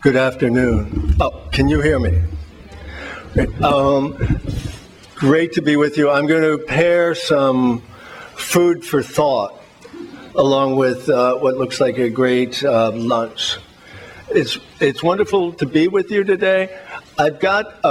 Good afternoon. Oh, can you hear me? Great to be with you. I'm going to pair some food for thought along with what looks like a great lunch. It's wonderful to be with you today. I've got,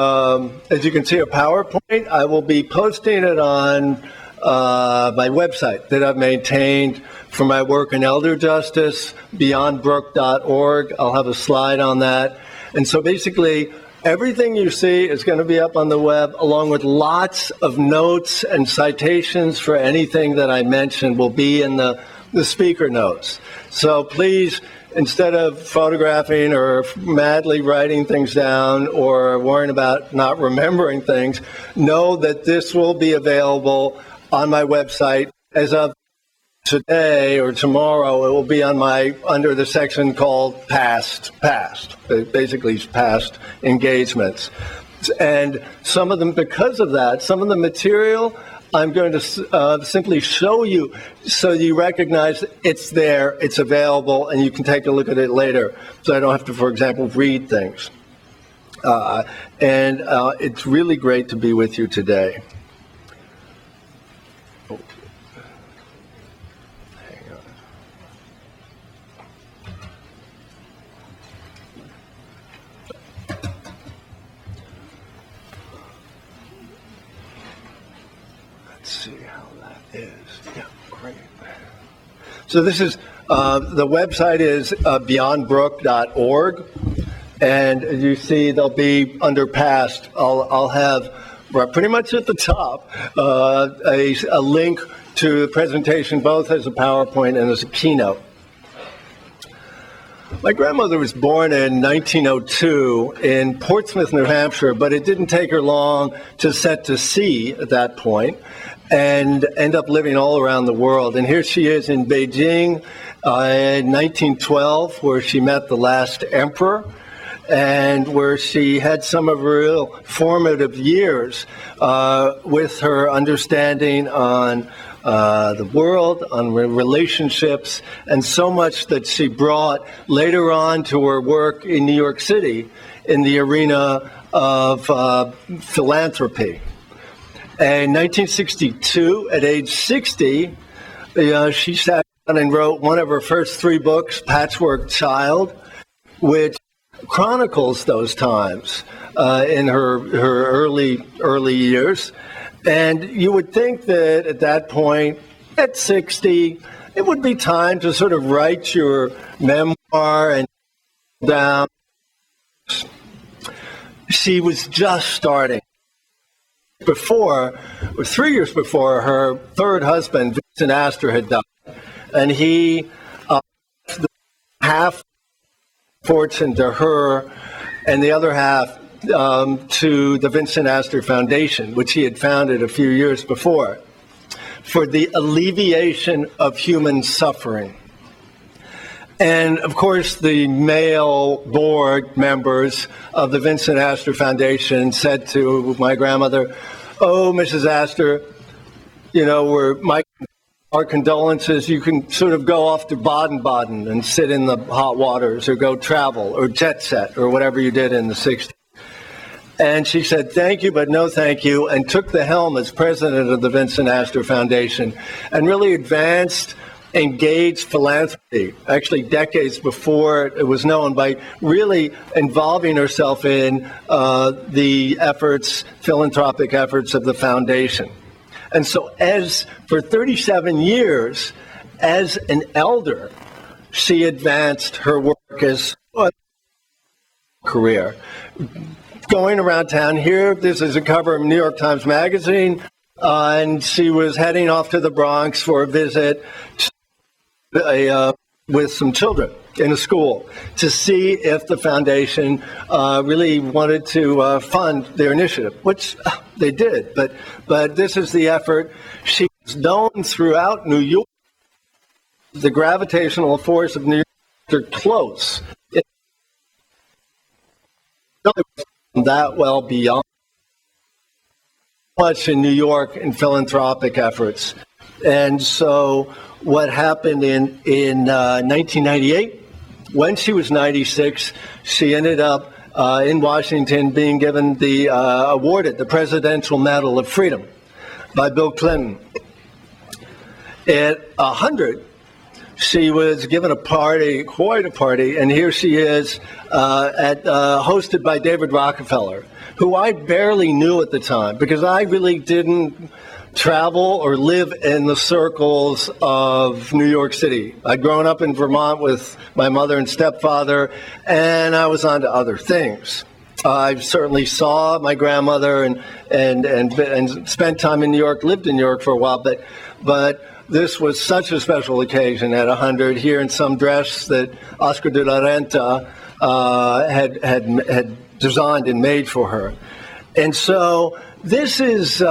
as you can see, a PowerPoint. I will be posting it on my website that I've maintained for my work in elder justice, beyondbrook.org. I'll have a slide on that. And so basically, everything you see is going to be up on the web, along with lots of notes and citations for anything that I mentioned will be in the speaker notes. So please, instead of photographing or madly writing things down or worrying about not remembering things, know that this will be available on my website as of today or tomorrow. It will be on under the section called past, basically past engagements. And some of them, because of that, some of the material I'm going to simply show you so you recognize it's there, it's available, and you can take a look at it later. So I don't have to, for example, read things. It's really great to be with you today. See how that is. Yeah, great. So this is, the website is beyondbrook.org. And as you see, they'll be under past. I'll have pretty much at the top a link to the presentation, both as a PowerPoint and as a keynote. My grandmother was born in 1902 in Portsmouth, New Hampshire, but it didn't take her long to set to sea at that point and end up living all around the world. And here she is in Beijing in 1912, where she met the last emperor and where she had some of her real formative years with her understanding on the world, on relationships, and so much that she brought later on to her work in New York City in the arena of philanthropy. In 1962, at age 60, she sat down and wrote one of her first 3 books, Patchwork Child, which chronicles those times in her early years. And you would think that at that point, at 60, it would be time to sort of write your memoir and down. She was just starting. 3 years before, her third husband, Vincent Astor, had died. And he left half fortune to her and the other half to the Vincent Astor Foundation, which he had founded a few years before, for the alleviation of human suffering. And of course, the male board members of the Vincent Astor Foundation said to my grandmother, "Oh, Mrs. Astor, you know, our condolences. You can sort of go off to Baden-Baden and sit in the hot waters, or go travel, or jet set, or whatever you did in the 60s. And she said, "Thank you, but no thank you," and took the helm as president of the Vincent Astor Foundation and really advanced engaged philanthropy, actually decades before it was known, by really involving herself in the philanthropic efforts of the foundation. And so for 37 years, as an elder, she advanced her work as a career. Going around town here, this is a cover of New York Times Magazine, and she was heading off to the Bronx for a visit with some children in a school to see if the foundation really wanted to fund their initiative, which they did. But this is the effort. She was known throughout New York. The gravitational force of New York are close. It really wasn't that well beyond much in New York in philanthropic efforts. And so what happened in 1998 When she was 96, she ended up in Washington being given awarded the Presidential Medal of Freedom by Bill Clinton. At 100, she was given a party, quite a party, and here she is, hosted by David Rockefeller, who I barely knew at the time because I really didn't travel or live in the circles of New York City. I'd grown up in Vermont with my mother and stepfather, and I was on to other things. I certainly saw my grandmother and spent time in New York, lived in New York for a while, but this was such a special occasion at 100, here in some dress that Oscar de la Renta had designed and made for her. And so this is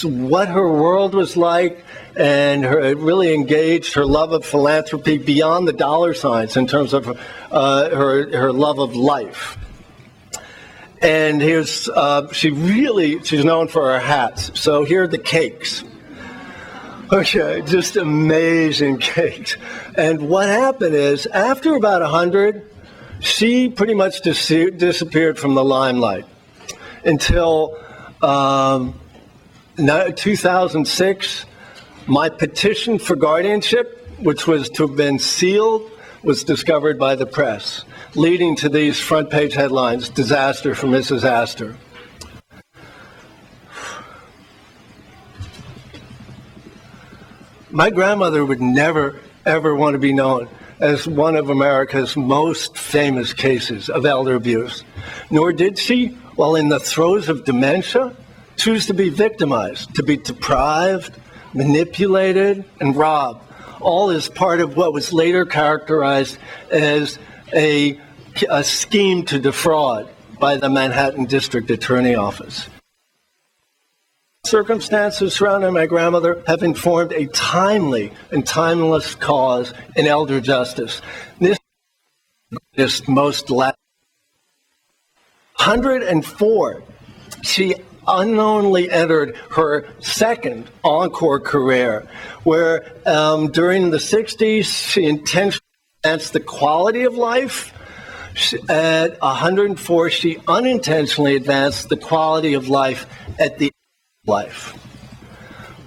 what her world was like, and it really engaged her love of philanthropy beyond the dollar signs in terms of her love of life. And she's known for her hats. So here are the cakes. Okay, just amazing cakes. And what happened is, after about 100, she pretty much disappeared from the limelight until 2006. My petition for guardianship, which was to have been sealed, was discovered by the press, leading to these front page headlines: "Disaster for Mrs. Astor." My grandmother would never, ever want to be known as one of America's most famous cases of elder abuse, nor did she, while in the throes of dementia, choose to be victimized, to be deprived, manipulated, and robbed, all as part of what was later characterized as a scheme to defraud by the Manhattan District Attorney Office. Circumstances surrounding my grandmother have informed a timely and timeless cause in elder justice. This is most 104. She unknowingly entered her second encore career, where during the 60s she intentionally advanced the quality of life. At 104, she unintentionally advanced the quality of life at the life.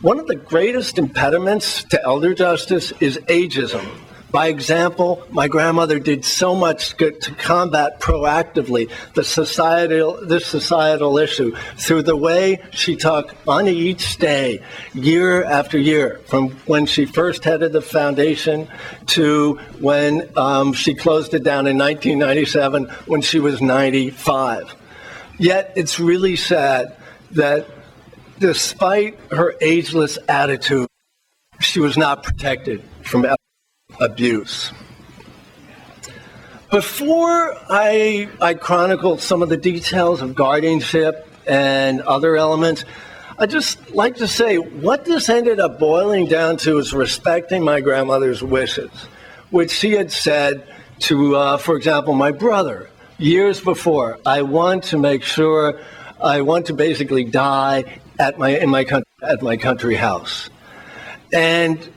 One of the greatest impediments to elder justice is ageism. By example, my grandmother did so much to combat proactively this societal issue through the way she took on each day, year after year, from when she first headed the foundation to when she closed it down in 1997 when she was 95. Yet it's really sad that despite her ageless attitude, she was not protected from abuse. Before I chronicle some of the details of guardianship and other elements, I'd just like to say what this ended up boiling down to is respecting my grandmother's wishes, which she had said to, for example, my brother years before. I want to basically die at my country house. And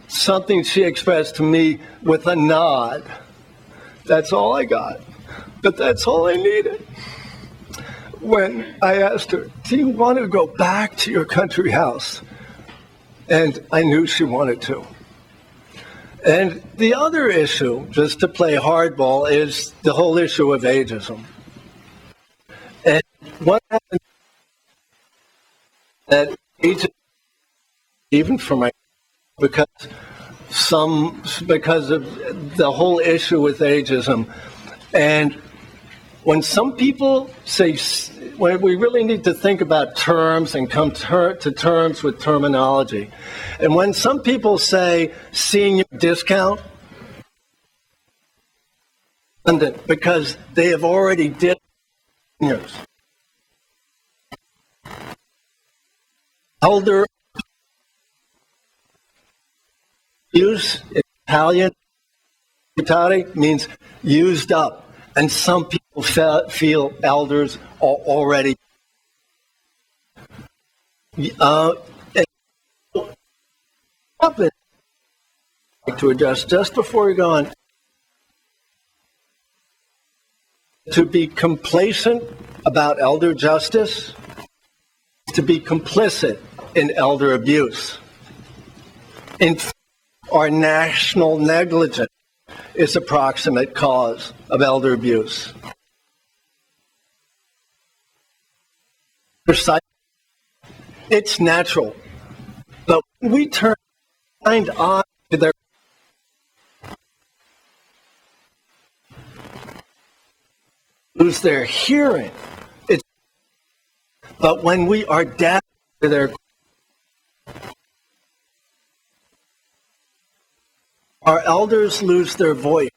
something she expressed to me with a nod. That's all I got, but that's all I needed. When I asked her, do you want to go back to your country house? And I knew she wanted to. And the other issue, just to play hardball, is the whole issue of ageism. And what happened that ageism, even for my because of the whole issue with ageism. And when some people say, when we really need to think about terms and come to terms with terminology. And when some people say senior discount, because they have already did seniors. Elder use in Italian means used up, and some people feel elders are already. To adjust just before we go on. to be complacent about elder justice, to be complicit in elder abuse. In fact, our national negligence is a proximate cause of elder abuse. It's natural. But when we turn a blind eye to their lose their hearing, but when we are deaf to their our elders lose their voice.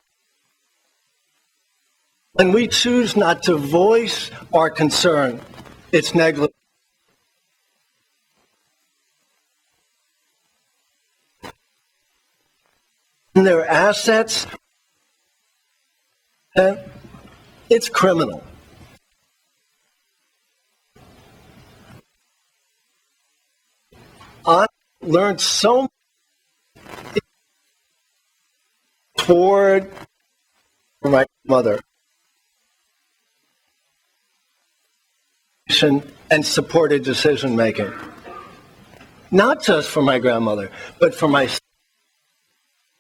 When we choose not to voice our concern, it's negligence. And their assets, it's criminal. I learned so much toward my mother and supported decision making. Not just for my grandmother, but for my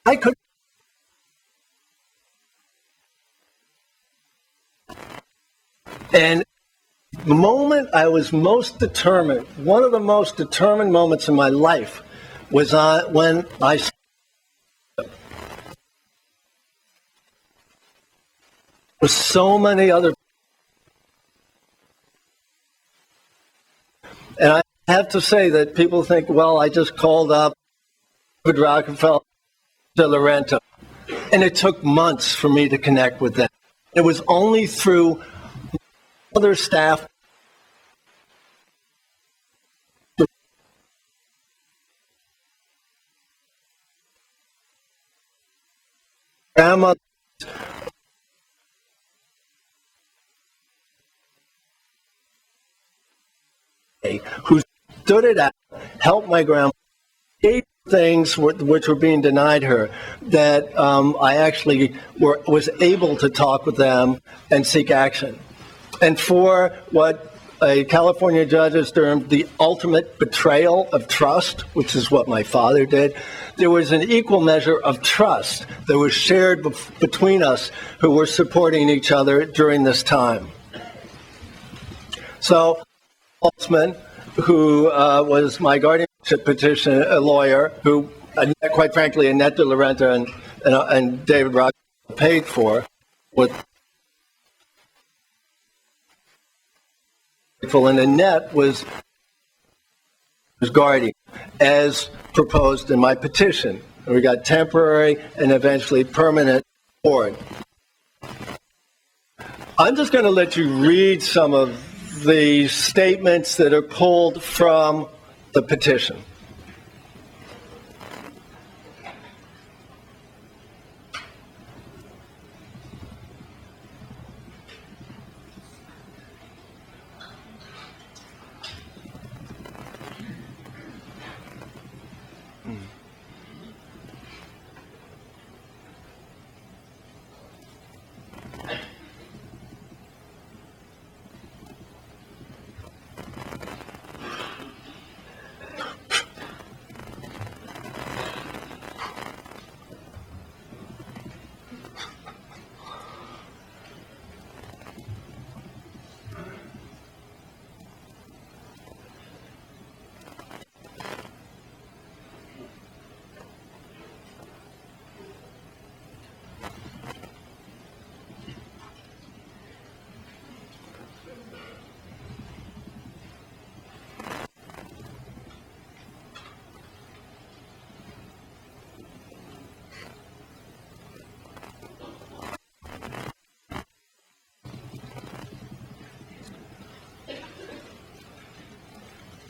I could and the moment I was most determined, one of the most determined moments in my life was when I with so many other, and I have to say that people think, well, I just called up Rockefeller to Lorento, and it took months for me to connect with them. It was only through other staff grandma who stood it out, helped my grandma, gave things which were being denied her, that I actually was able to talk with them and seek action. And for what a California judge has termed the ultimate betrayal of trust, which is what my father did, there was an equal measure of trust that was shared between us who were supporting each other during this time. So, Holtzman, who was my guardianship petition lawyer, who, quite frankly, Annette de Laurenta and David Rock paid for, with and Annette was guardian, as proposed in my petition. And we got temporary and eventually permanent board. I'm just going to let you read some of the statements that are pulled from the petition.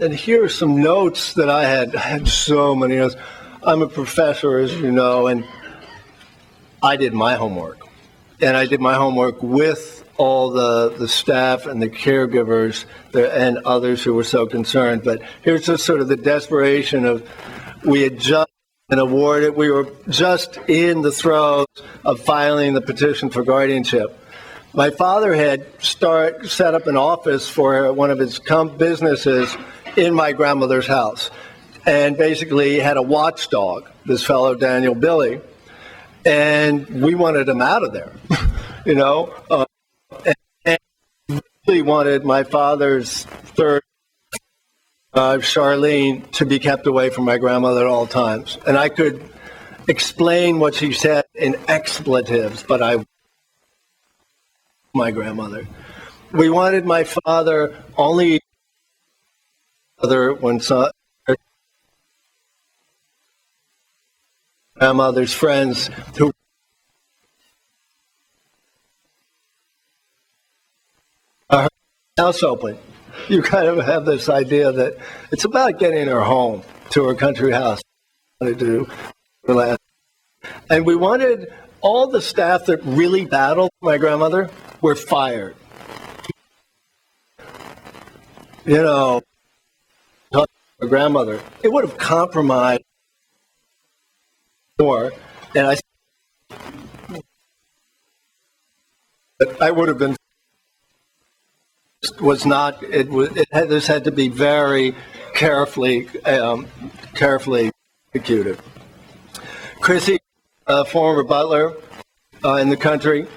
And here are some notes that I had so many notes. I'm a professor, as you know, and I did my homework. And I did my homework with all the staff and the caregivers and others who were so concerned. But here's just sort of the desperation of, we had just been awarded, we were just in the throes of filing the petition for guardianship. My father had set up an office for one of his businesses in my grandmother's house, and basically had a watchdog, this fellow Daniel Billy, and we wanted him out of there, and really wanted my father's third, Charlene, to be kept away from my grandmother at all times. And I could explain what she said in expletives, but my grandmother. We wanted my father only when grandmother's friends who her house open. You kind of have this idea that it's about getting her home to her country house. And we wanted all the staff that really battled my grandmother were fired. My grandmother, it would have compromised more, and I would have been this had to be very carefully executed. Chrissy, a former butler in the country,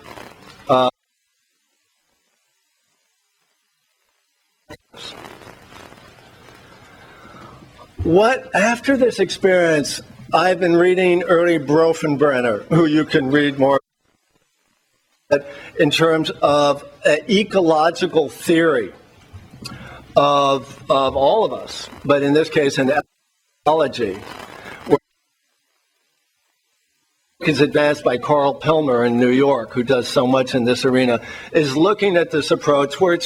after this experience, I've been reading Ernie Bronfenbrenner, who you can read more in terms of an ecological theory of all of us, but in this case, an ecology. Is advanced by Carl Pilmer in New York, who does so much in this arena, is looking at this approach where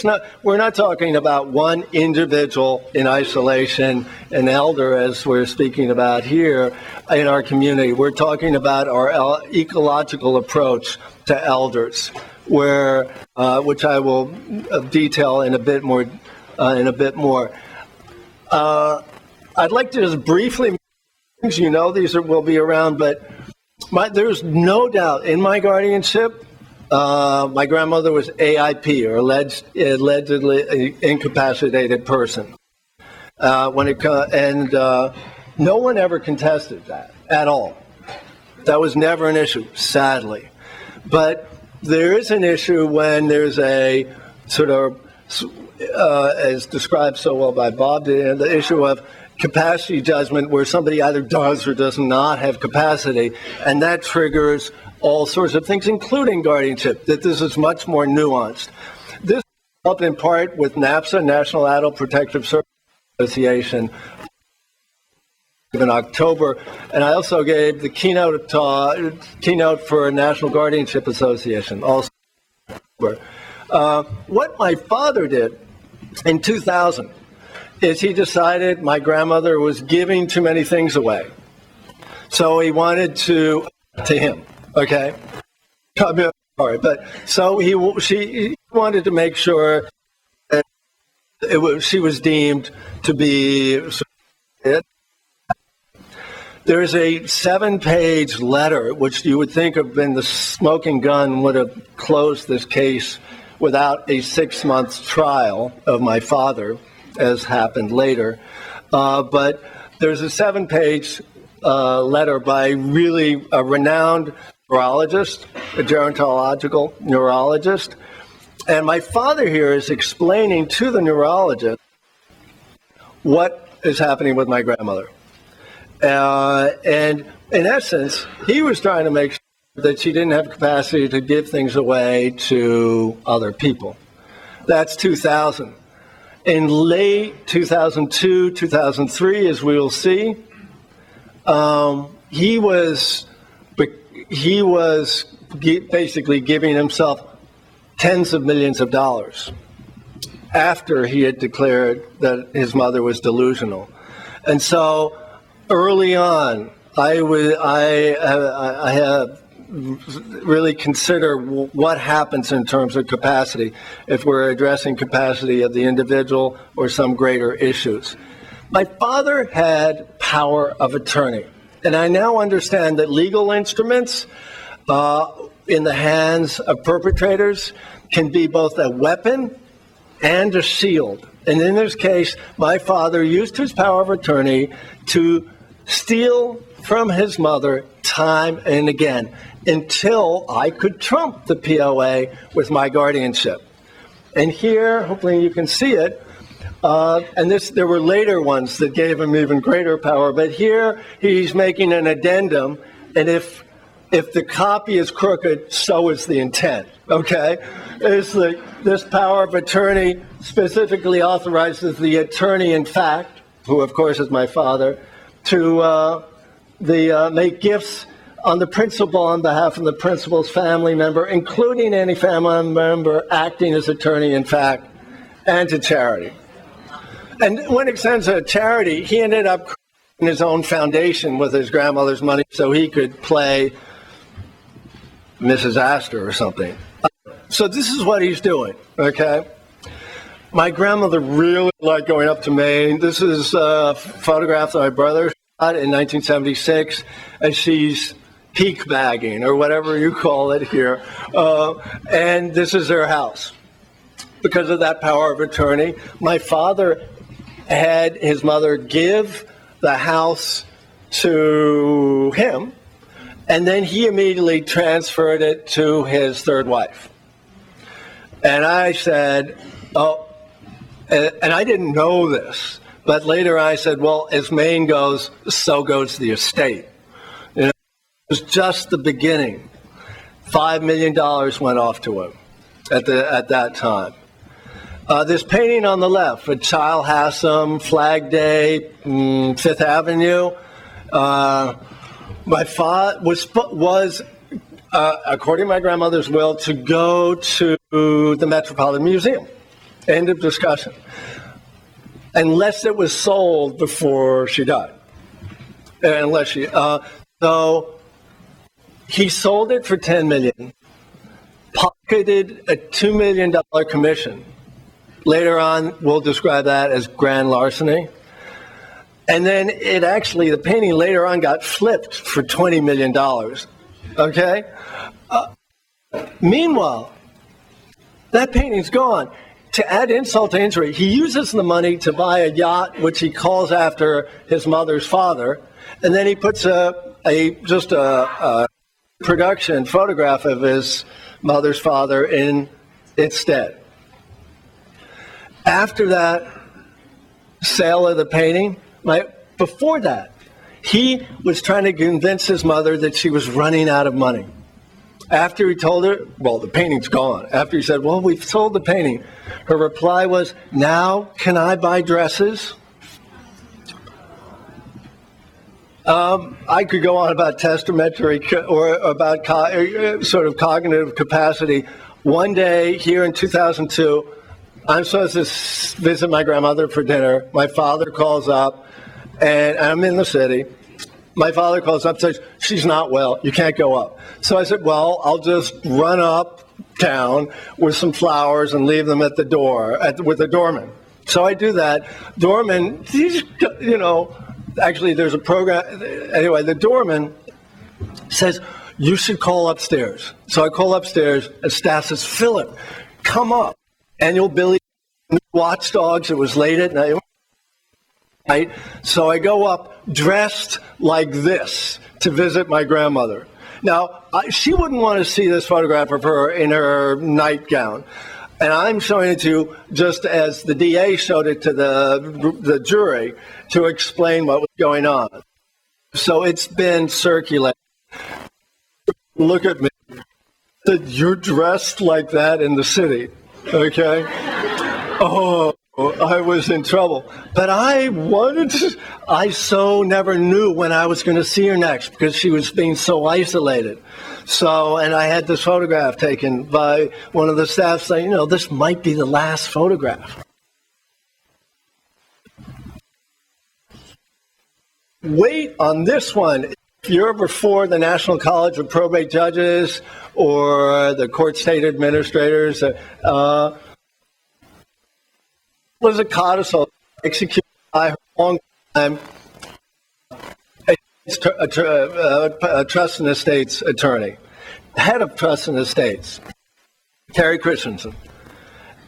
we're not talking about one individual in isolation, an elder, as we're speaking about here in our community. We're talking about our ecological approach to elders, which I will detail in a bit more. I'd like to just briefly, these will be around, but there's no doubt in my guardianship, my grandmother was AIP, or allegedly incapacitated person. No one ever contested that at all. That was never an issue, sadly. But there is an issue when there's a sort of, as described so well by Bob, the issue of capacity judgment where somebody either does or does not have capacity, and that triggers all sorts of things, including guardianship, that this is much more nuanced. This up in part with NAPSA, National Adult Protective Service Association, in October, and I also gave the keynote for National Guardianship Association, also in October. What my father did in 2000 is he decided my grandmother was giving too many things away. So he wanted to him, okay? Sorry, but so she wanted to make sure that she was deemed to be. There's a 7-page letter, which you would think have been the smoking gun would have closed this case without a 6-month trial of my father, as happened later. But there's a 7-page letter by really a renowned neurologist, a gerontological neurologist. And my father here is explaining to the neurologist what is happening with my grandmother. And in essence, he was trying to make sure that she didn't have capacity to give things away to other people. That's 2000. In late 2002, 2003, as we will see, he was basically giving himself tens of millions of dollars after he had declared that his mother was delusional. And so early on, I have really consider what happens in terms of capacity if we're addressing capacity of the individual or some greater issues. My father had power of attorney, and I now understand that legal instruments in the hands of perpetrators can be both a weapon and a shield. And in this case, my father used his power of attorney to steal from his mother time and again until I could trump the POA with my guardianship. And here, hopefully you can see it, there were later ones that gave him even greater power, but here he's making an addendum, and if the copy is crooked, so is the intent, okay? This power of attorney specifically authorizes the attorney-in-fact, who of course is my father, to make gifts on the principal on behalf of the principal's family member, including any family member acting as attorney-in-fact, and to charity. And when it comes to charity, he ended up creating his own foundation with his grandmother's money so he could play Mrs. Astor or something. So this is what he's doing, okay? My grandmother really liked going up to Maine. This is a photograph that my brother shot in 1976, and she's peak bagging, or whatever you call it here. And this is her house. Because of that power of attorney, my father had his mother give the house to him, and then he immediately transferred it to his third wife. And I said, oh, and I didn't know this, but later I said, well, as Maine goes, so goes the estate. You know, it was just the beginning. $5 million went off to him at that time. This painting on the left, a Child Hassam, Flag Day, Fifth Avenue. My father was according to my grandmother's will, to go to the Metropolitan Museum. End of discussion. Unless it was sold before she died. So he sold it for $10 million, pocketed a $2 million commission. Later on, we'll describe that as grand larceny. And then the painting later on got flipped for $20 million. Okay? Meanwhile, that painting's gone. To add insult to injury, he uses the money to buy a yacht, which he calls after his mother's father, and then he puts a production photograph of his mother's father in its stead. After that sale of the painting, before that, he was trying to convince his mother that she was running out of money. After he told her, well, the painting's gone. After he said, well, we've sold the painting, her reply was, now can I buy dresses? I could go on about testamentary or about sort of cognitive capacity. One day here in 2002, I'm supposed to visit my grandmother for dinner. My father calls up, and I'm in the city. My father calls up and says, she's not well, you can't go up. So I said, well, I'll just run uptown with some flowers and leave them at the door with the doorman. So I do that. Doorman, actually there's a program. Anyway, the doorman says, you should call upstairs. So I call upstairs, and staff says, Phillip, come up. Annual Billy Watchdogs, it was late at night. Right? So I go up dressed like this to visit my grandmother. Now, she wouldn't want to see this photograph of her in her nightgown. And I'm showing it to you just as the DA showed it to the jury to explain what was going on. So it's been circulated. Look at me. You're dressed like that in the city, okay? Oh, I was in trouble. But I so never knew when I was going to see her next because she was being so isolated. And I had this photograph taken by one of the staff saying, this might be the last photograph. Wait on this one. If you're before the National College of Probate Judges or the court state administrators, was a codicil executed by her long time a trust and estates attorney. head of trust and estates, Terry Christensen.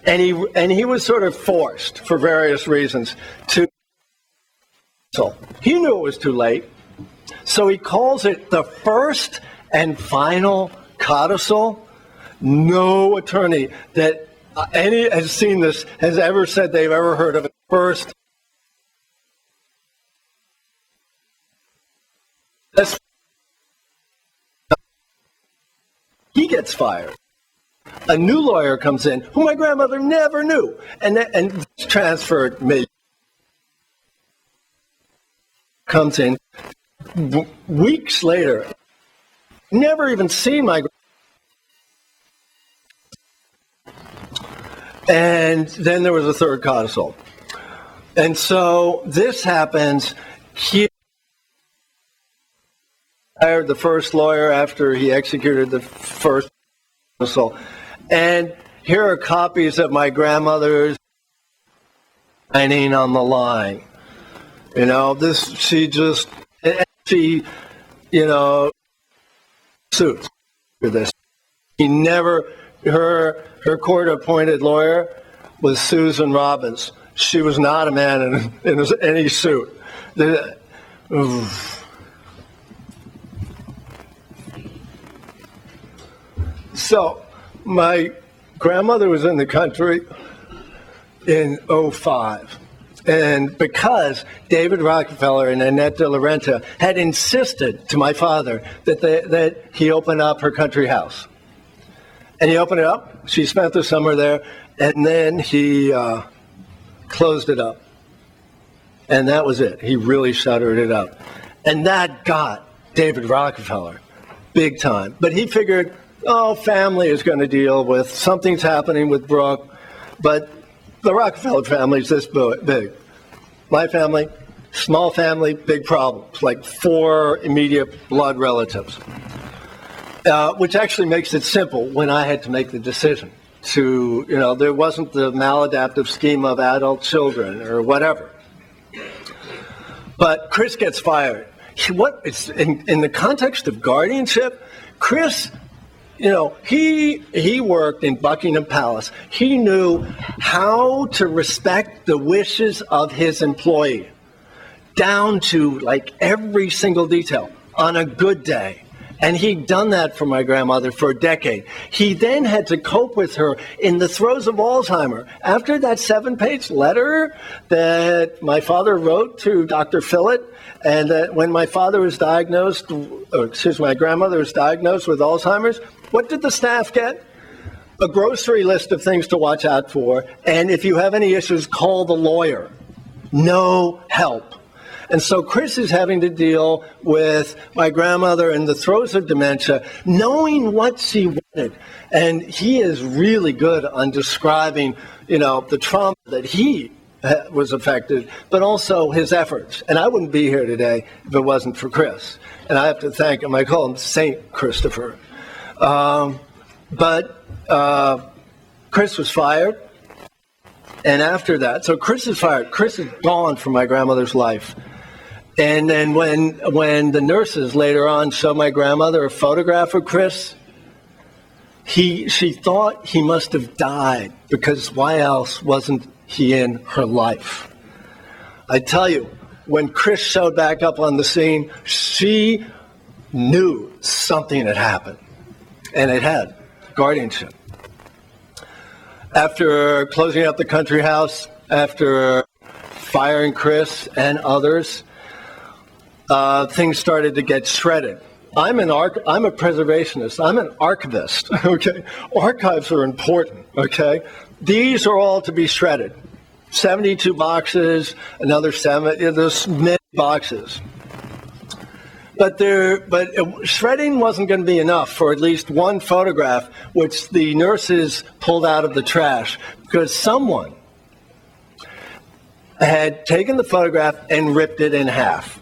And he was sort of forced, for various reasons, to. So he knew it was too late. So he calls it the first and final codicil. No attorney that has seen this has ever said they've ever heard of it first. He gets fired. A new lawyer comes in, who my grandmother never knew, and transferred me. Comes in weeks later, never even seen my grandmother. And then there was a third codicil. And so this happens. He hired the first lawyer after he executed the first codicil. And here are copies of my grandmother's signing on the line. You know, suits for this. He never, her court-appointed lawyer was Susan Robbins. She was not a man in any suit. So, my grandmother was in the country in 2005. And because David Rockefeller and Annette de la Renta had insisted to my father that he open up her country house. And he opened it up. She spent the summer there. And then he closed it up. And that was it. He really shuttered it up. And that got David Rockefeller big time. But he figured, family is going to deal with, something's happening with Brooke. But the Rockefeller family is this big. My family, small family, big problems, like 4 immediate blood relatives, which actually makes it simple when I had to make the decision to, there wasn't the maladaptive scheme of adult children or whatever. But Chris gets fired. In the context of guardianship, Chris, he worked in Buckingham Palace. He knew how to respect the wishes of his employee, down to like every single detail on a good day. And he'd done that for my grandmother for a decade. He then had to cope with her in the throes of Alzheimer's. After that 7-page letter that my father wrote to Dr. Phillip, and that when my grandmother was diagnosed with Alzheimer's, what did the staff get? A grocery list of things to watch out for. And if you have any issues, call the lawyer. No help. And so Chris is having to deal with my grandmother in the throes of dementia, knowing what she wanted. And he is really good on describing, the trauma that he was affected, but also his efforts. And I wouldn't be here today if it wasn't for Chris. And I have to thank him. I call him Saint Christopher. But Chris was fired. And after that, so Chris is fired. Chris is gone from my grandmother's life. And then when the nurses later on showed my grandmother a photograph of Chris, she thought he must have died, because why else wasn't he in her life? I tell you, when Chris showed back up on the scene, she knew something had happened. And it had. Guardianship. After closing up the country house, after firing Chris and others, things started to get shredded. I'm a preservationist. I'm an archivist, okay? Archives are important, okay? These are all to be shredded. 72 boxes, another 7, there's many boxes. But shredding wasn't going to be enough for at least one photograph, which the nurses pulled out of the trash, because someone had taken the photograph and ripped it in half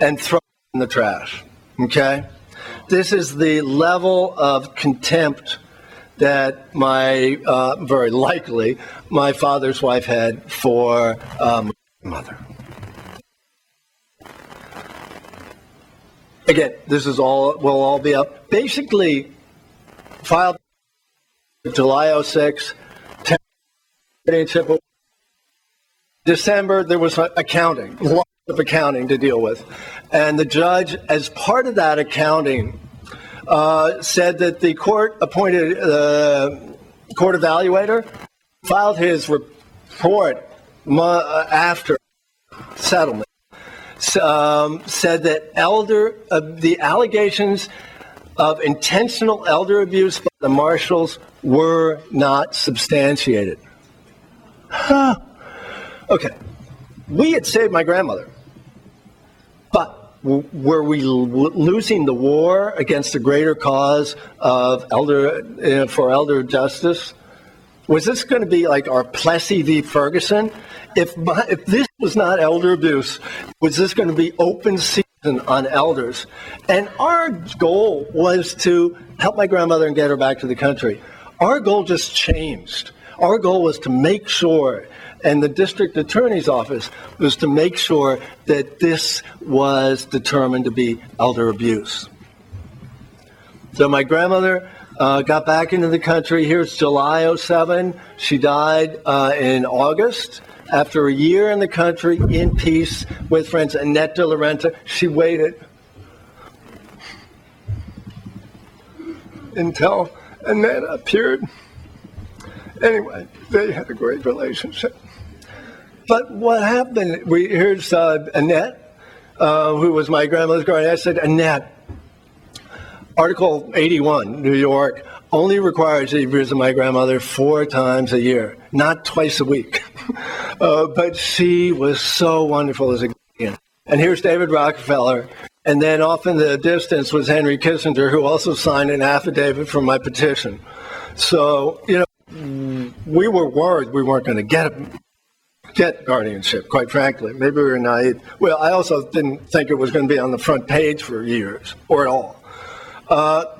and thrown it in the trash, okay? This is the level of contempt that very likely, my father's wife had for my mother. Again, this is will all be up. Basically, filed July 06, Guardianship. December, there was accounting, lots of accounting to deal with. And the judge, as part of that accounting, said that the court appointed court evaluator filed his report after settlement, said that the allegations of intentional elder abuse by the marshals were not substantiated. Okay, we had saved my grandmother, but were we losing the war against the greater cause of for elder justice? Was this going to be like our Plessy v. Ferguson? If this was not elder abuse, was this going to be open season on elders? And our goal was to help my grandmother and get her back to the country. Our goal just changed. Our goal was to make sure, and the district attorney's office was to make sure that this was determined to be elder abuse. So my grandmother got back into the country. Here's July 07. She died in August. After a year in the country, in peace with friends, Annette de Laurenta, she waited until Annette appeared. Anyway, they had a great relationship. But what happened, here's Annette, who was my grandmother's guardian. I said, Annette, Article 81, New York, only requires that you visit my grandmother 4 times a year, not twice a week. But she was so wonderful as a guardian. And here's David Rockefeller. And then off in the distance was Henry Kissinger, who also signed an affidavit for my petition. So, we were worried we weren't going to get guardianship, quite frankly. Maybe we were naive. Well, I also didn't think it was going to be on the front page for years, or at all.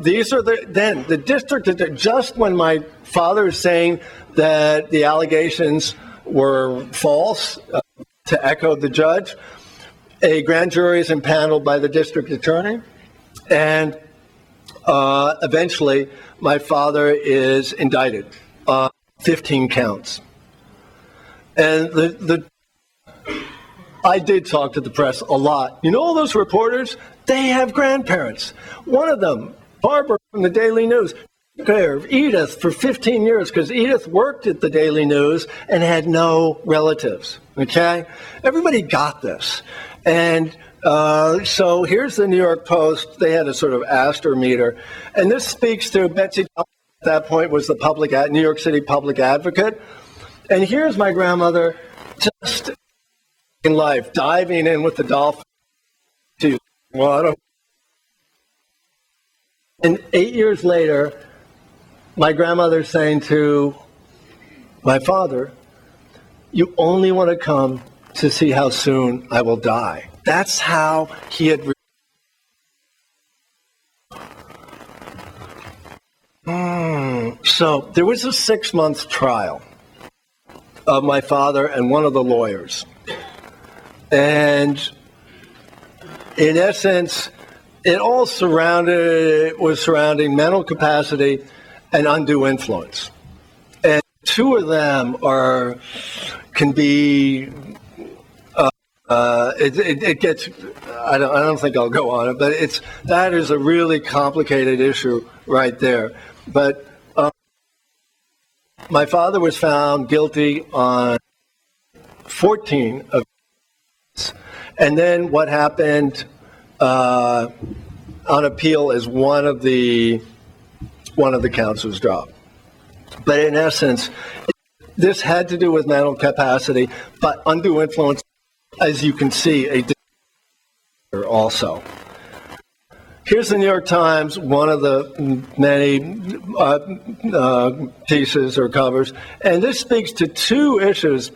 These are the district, just when my father is saying that the allegations were false, to echo the judge, a grand jury is impaneled by the district attorney, and eventually my father is indicted. 15 counts. And I did talk to the press a lot. All those reporters, they have grandparents. One of them, Barbara from the Daily News, took care of Edith for 15 years because Edith worked at the Daily News and had no relatives, okay? Everybody got this. And so here's the New York Post. They had a sort of Astor meter. And this speaks to Betsy Thompson. At that point was the New York City public advocate. And here's my grandmother just in life, diving in with the dolphin. And 8 years later, my grandmother's saying to my father, you only want to come to see how soon I will die. That's how he had. So there was a 6-month trial of my father and one of the lawyers. And in essence, it all was surrounding mental capacity and undue influence. And 2 of them can be, it gets, I don't think I'll go on it, but that is a really complicated issue right there. But my father was found guilty on 14 of these. And then what happened on appeal is one of the counts was dropped. But in essence, this had to do with mental capacity, but undue influence, as you can see, a disorder also. Here's the New York Times, one of the many pieces or covers, and this speaks to 2 issues.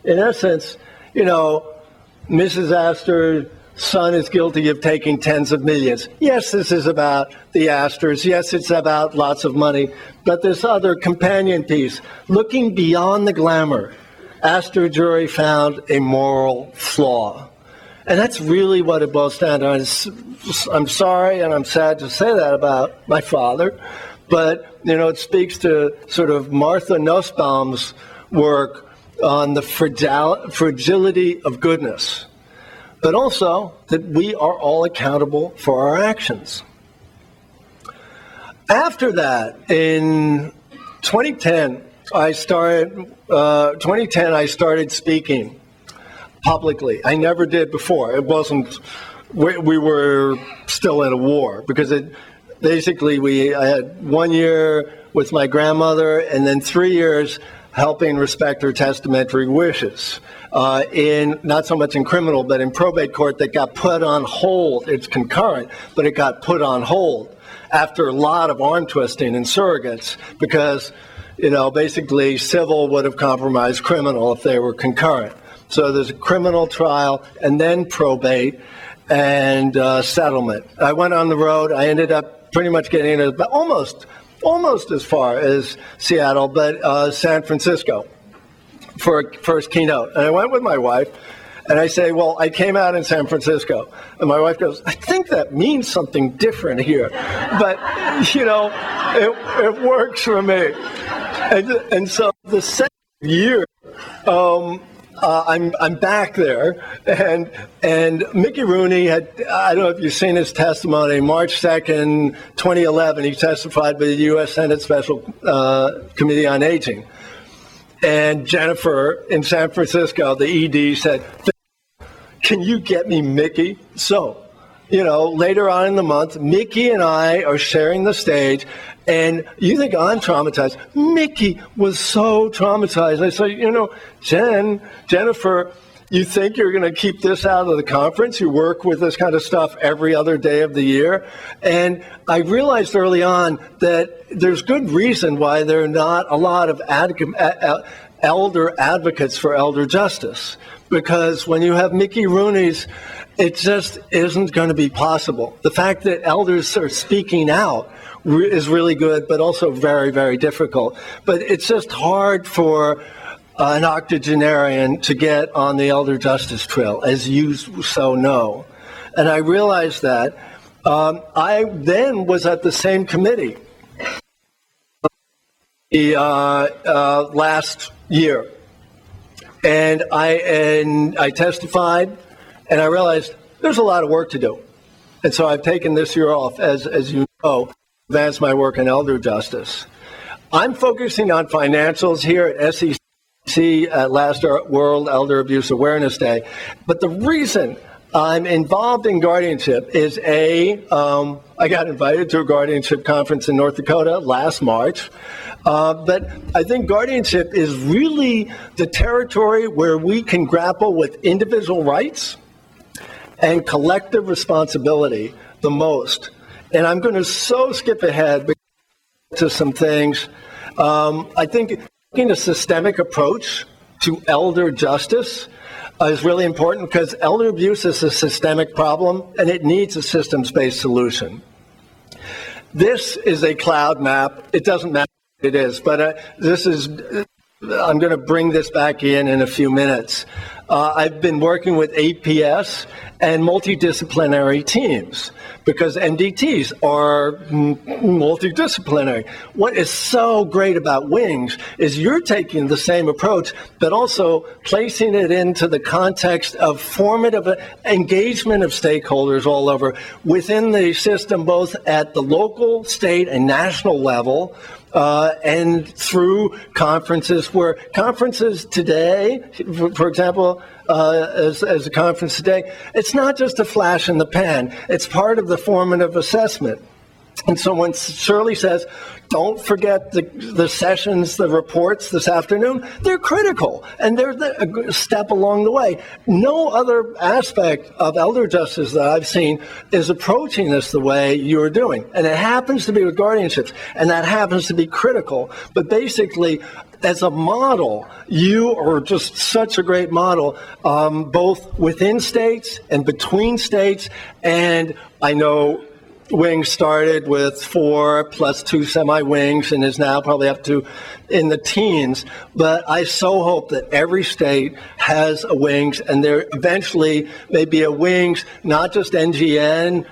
In essence, Mrs. Astor's son is guilty of taking tens of millions. Yes, this is about the Astors. Yes, it's about lots of money. But this other companion piece, looking beyond the glamour, Astor jury found a moral flaw. And that's really what it boils down to. I'm sorry and I'm sad to say that about my father, But, it speaks to sort of Martha Nussbaum's work on the fragility of goodness, but also that we are all accountable for our actions. After that, in 2010, I started speaking publicly. I never did before. It wasn't, we were still in a war, because I had 1 year with my grandmother and then 3 years helping respect her testamentary wishes, not so much in criminal, but in probate court, that got put on hold. It's concurrent, but it got put on hold after a lot of arm twisting and surrogates, because, basically civil would have compromised criminal if they were concurrent. So there's a criminal trial and then probate and settlement. I went on the road. I ended up pretty much getting it almost as far as Seattle, but San Francisco for a first keynote. And I went with my wife, and I say, well, I came out in San Francisco. And my wife goes, I think that means something different here. But, it works for me. And so the second year, I'm back there, and Mickey Rooney I don't know if you've seen his testimony, March 2nd, 2011, he testified by the U.S. Senate Special Committee on Aging. And Jennifer in San Francisco, the ED, said, can you get me Mickey? So, later on in the month, Mickey and I are sharing the stage, and you think I'm traumatized. Mickey was so traumatized. I say, Jennifer, you think you're going to keep this out of the conference? You work with this kind of stuff every other day of the year. And I realized early on that there's good reason why there are not a lot of elder advocates for elder justice. Because when you have Mickey Rooney's, it just isn't going to be possible. The fact that elders are speaking out is really good, but also very, very difficult. But it's just hard for an octogenarian to get on the elder justice trail, as you so know. And I realized that. I then was at the same committee last year. And I testified, and I realized there's a lot of work to do. And so I've taken this year off, as you know, advance my work in elder justice. I'm focusing on financials here at SEC at last World Elder Abuse Awareness Day. But the reason I'm involved in Guardianship is I got invited to a Guardianship conference in North Dakota last March. But I think Guardianship is really the territory where we can grapple with individual rights and collective responsibility the most. And I'm going to skip ahead to some things. I think taking a systemic approach to elder justice is really important, because elder abuse is a systemic problem and it needs a systems-based solution. This is a cloud map. It doesn't matter what it is, but I'm going to bring this back in a few minutes. I've been working with APS and multidisciplinary teams, because NDTs are multidisciplinary. What is so great about WINGS is you're taking the same approach, but also placing it into the context of formative engagement of stakeholders all over within the system, both at the local, state, and national level, and through conferences today, for example, as a conference today, it's not just a flash in the pan. It's part of the formative assessment. And so when Shirley says, don't forget the sessions, the reports this afternoon, they're critical, and they're a step along the way. No other aspect of elder justice that I've seen is approaching this the way you're doing. And it happens to be with guardianships, and that happens to be critical. But basically, as a model, you are just such a great model, both within states and between states. And I know WINGS started with 4 plus 2 semi-WINGS and is now probably up to in the teens. But I so hope that every state has a WINGS, and there eventually may be a WINGS, not just NGN,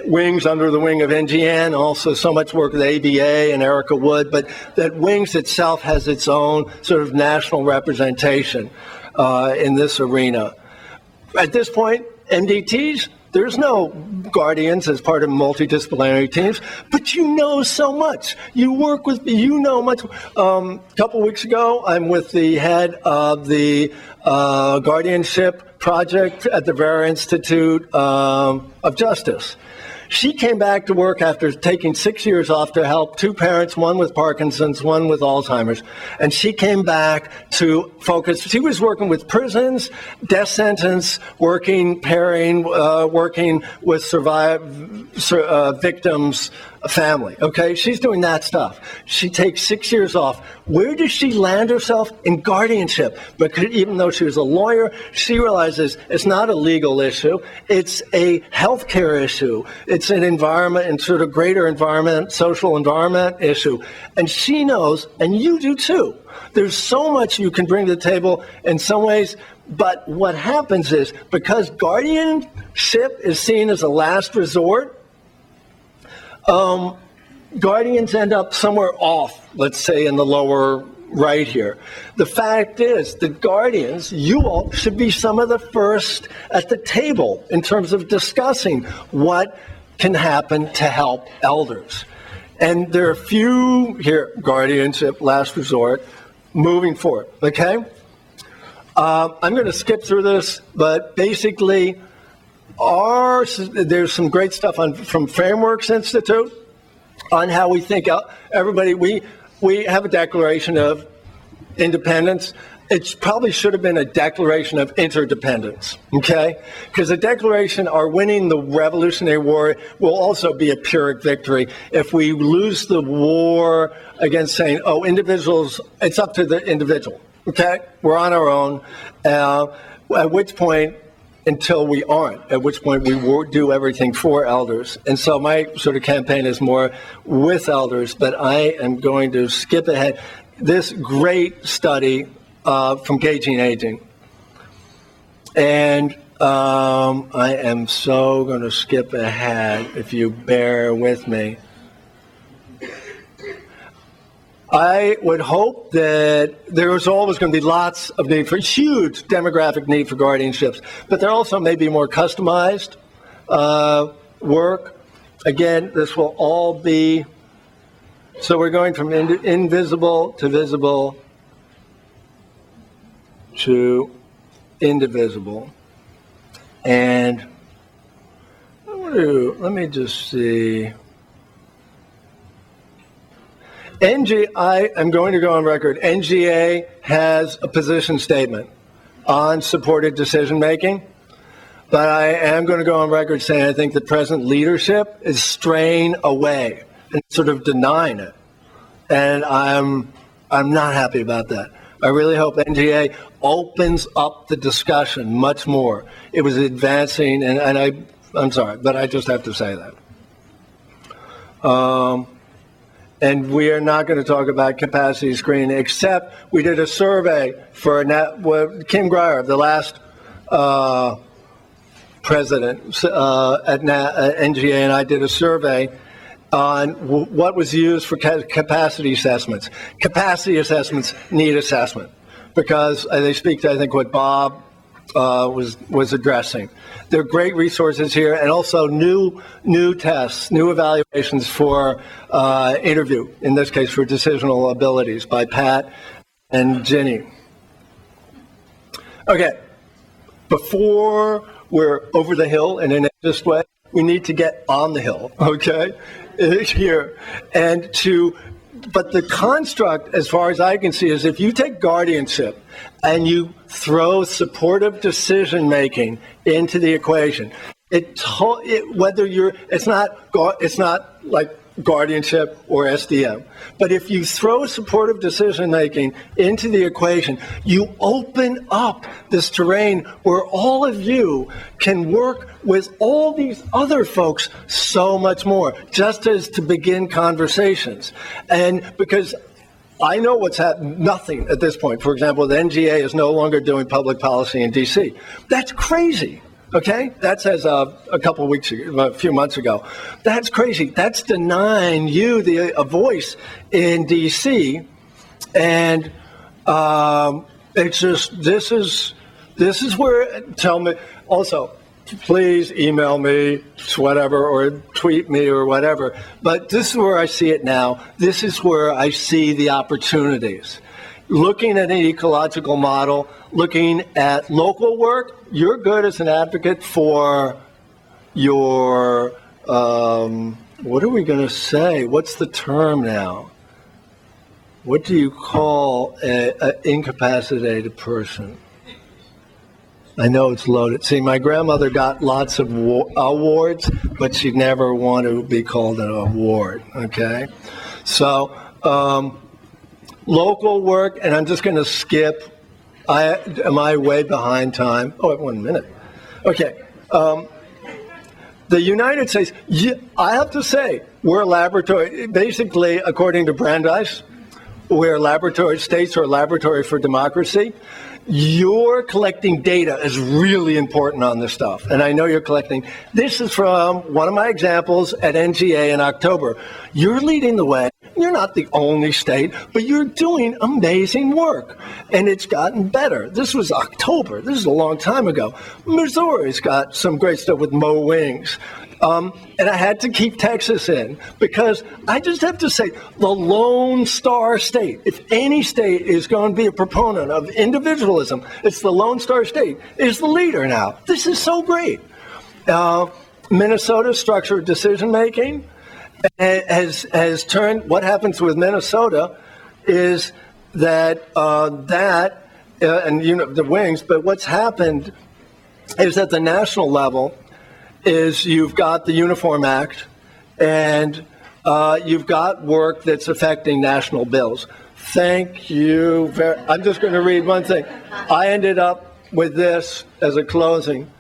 Wings under the wing of NGN, also so much work with ABA and Erica Wood, but that Wings itself has its own sort of national representation in this arena. At this point, MDTs, there's no guardians as part of multidisciplinary teams, but you know so much. You work with, you know much. A couple weeks ago, I'm with the head of the Guardianship project at the Vera Institute of Justice. She came back to work after taking 6 years off to help two parents, one with Parkinson's, one with Alzheimer's. And she came back to focus. She was working with prisons, death sentence, working with victims' family. Okay, she's doing that stuff. She takes 6 years off. Where does she land herself? In guardianship. Because even though she was a lawyer, she realizes it's not a legal issue. It's a healthcare issue. It's an environment and sort of greater environment, social environment issue. And she knows, and you do too, there's so much you can bring to the table in some ways. But what happens is, because guardianship is seen as a last resort, guardians end up somewhere off, let's say in the lower right here. The fact is that guardians, you all, should be some of the first at the table in terms of discussing what can happen to help elders. And there are a few here, guardianship, last resort, moving forward, okay? I'm going to skip through this, but basically, there's some great stuff from Frameworks Institute on how we think everybody, we have a declaration of independence. It probably should have been a declaration of interdependence, okay? Because the declaration, our winning the Revolutionary War, will also be a Pyrrhic victory. If we lose the war against saying, oh, individuals, it's up to the individual, okay? We're on our own, at which point, until we aren't, at which point we will do everything for elders. And so my sort of campaign is more with elders, but I am going to skip ahead. This great study from Gauging Aging. And I am so going to skip ahead, if you bear with me. I would hope that there is always going to be lots of need for huge demographic need for guardianships, but there also may be more customized work. Again, this will all be, so we're going from invisible to visible to indivisible. And let me just see. I am going to go on record. NGA has a position statement on supported decision-making, but I am going to go on record saying I think the present leadership is straying away and sort of denying it. And I'm not happy about that. I really hope NGA opens up the discussion much more. It was advancing, and I'm sorry, but I just have to say that. And we are not going to talk about capacity screening, except we did a survey for Kim Grier, the last president at NGA, and I did a survey on what was used for capacity assessments. Capacity assessments need assessment because they speak to, I think, what Bob was addressing. There are great resources here, and also new tests, new evaluations for interview, in this case for decisional abilities, by Pat and Ginny. Okay, before we're over the hill in an ageist way, we need to get on the hill, okay, here. But the construct, as far as I can see, is if you take guardianship and you throw supportive decision-making into the equation, it's not like guardianship or SDM. But if you throw supportive decision-making into the equation, you open up this terrain where all of you can work with all these other folks so much more, just as to begin conversations. And because I know what's happened, nothing at this point. For example, the NGA is no longer doing public policy in D.C. That's crazy. Okay? That's as a couple of weeks ago, a few months ago. That's crazy. That's denying you a voice in D.C. And it's just, this is where, tell me, also, please email me, whatever, or tweet me or whatever. But this is where I see it now. This is where I see the opportunities. Looking at an ecological model, looking at local work, you're good as an advocate for your, what are we going to say? What's the term now? What do you call an incapacitated person? I know it's loaded. See, my grandmother got lots of awards, but she'd never want to be called an award, okay? So, local work, and I'm just going to skip. Am I way behind time? Oh, 1 minute. Okay. The United States, I have to say, we're a laboratory. Basically, according to Brandeis, we're laboratory states or a laboratory for democracy. You're collecting data is really important on this stuff. And I know you're collecting. This is from one of my examples at NGA in October. You're leading the way. You're not the only state, but you're doing amazing work. And it's gotten better. This was October. This is a long time ago. Missouri's got some great stuff with Mo Wings. And I had to keep Texas in because I just have to say the Lone Star State, if any state is going to be a proponent of individualism, it's the Lone Star State, is the leader now. This is so great. Minnesota's structured decision-making has turned, what happens with Minnesota is that, and you know, the wings, but what's happened is at the national level, is you've got the Uniform Act, and you've got work that's affecting national bills. Thank you I'm just going to read one thing. I ended up with this as a closing.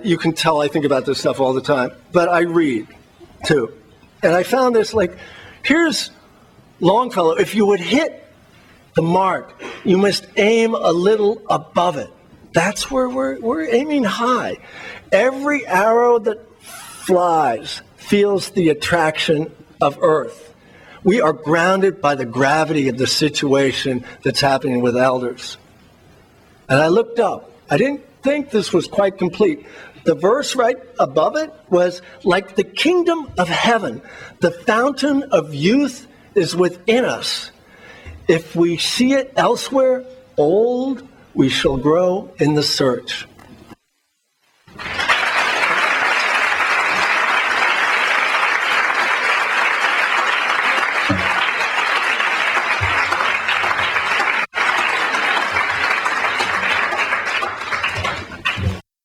You can tell I think about this stuff all the time, but I read, too. And I found this, here's Longfellow. If you would hit the mark, you must aim a little above it. That's where we're aiming high. Every arrow that flies feels the attraction of Earth. We are grounded by the gravity of the situation that's happening with elders. And I looked up. I didn't think this was quite complete. The verse right above it was, like the kingdom of heaven, the fountain of youth is within us. If we see it elsewhere, old, we shall grow in the search.